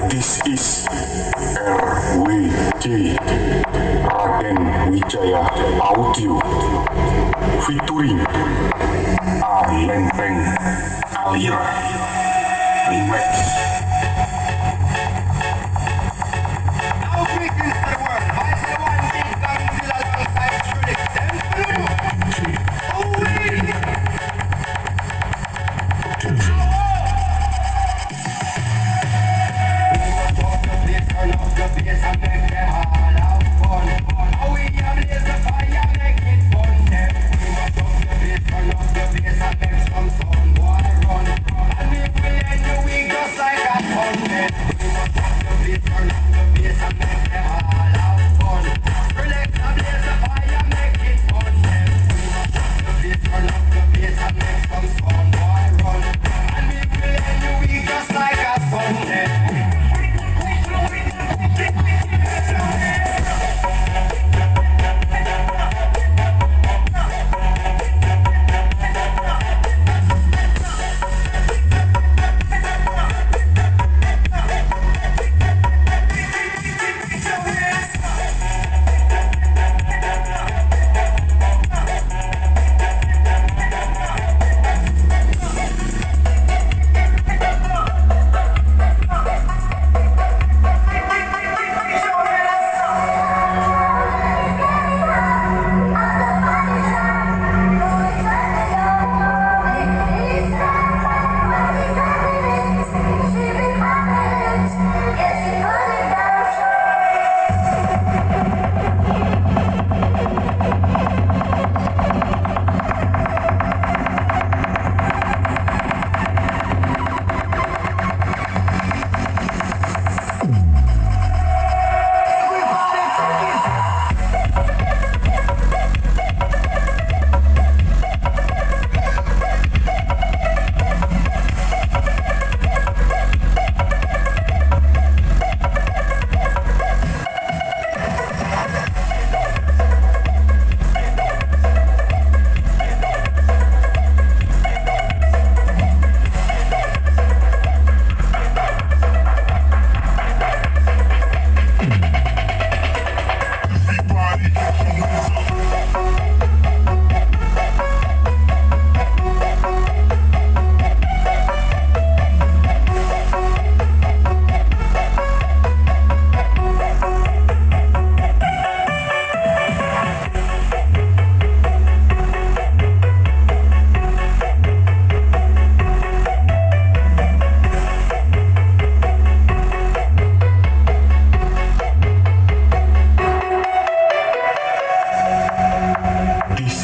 This is RWJ Raden Wijaya Audio featuring Lenteng Alira Remix. Now greetings to the world. Vice one big gun till alongside Trinix. Them blue. Turn up the bass and make them all have fun. How we blaze the fire, make it fun. Them we must up the bass, turn up the bass and make some sound. Boy run, and if we end the week just like a fun. Then we must up the bass, turn up the bass and make them all.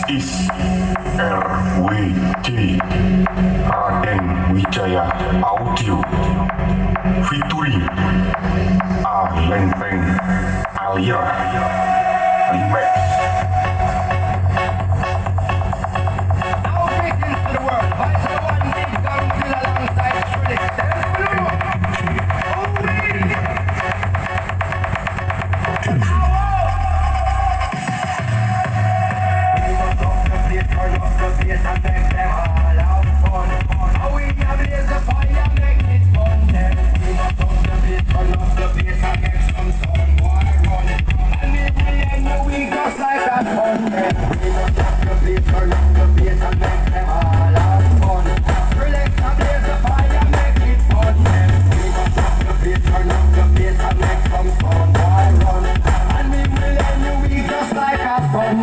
is RWJ Raden Wijaya Audio featuring A Lenteng Alia Remix. Now greetings to the world. Vice the one big gun feel alongside Shrilly. Turn up the bass and make them all have fun. How we ablaze the fire, make it fun. Then we must up the beat, turn up the bass and make some sound. Boy, run it. And if we end the week just like a fun. Then we must up the beat, turn up the bass and make them all have fun. Relax and blaze the fire, make it fun. Then we must up the beat, turn up the bass and make some sound. Boy, run it. And we will end the week just like a fun.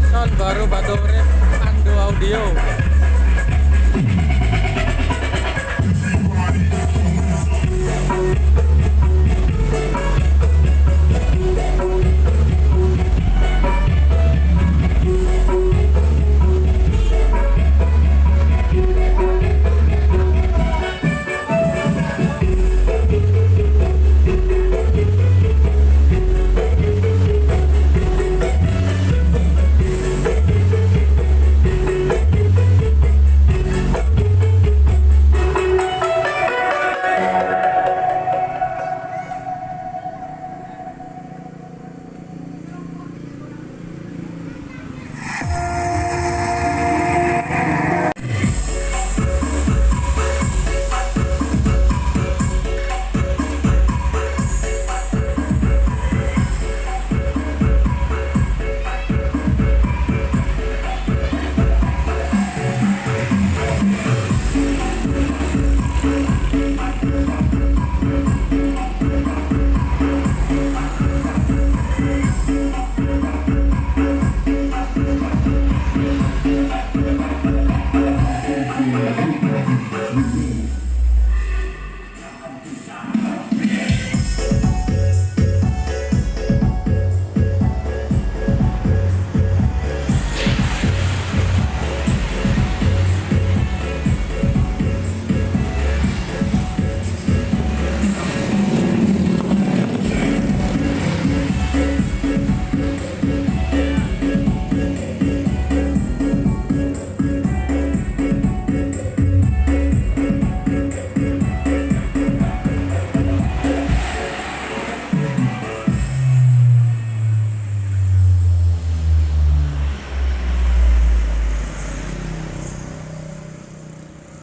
Sound baru Batorif ALDO Audio.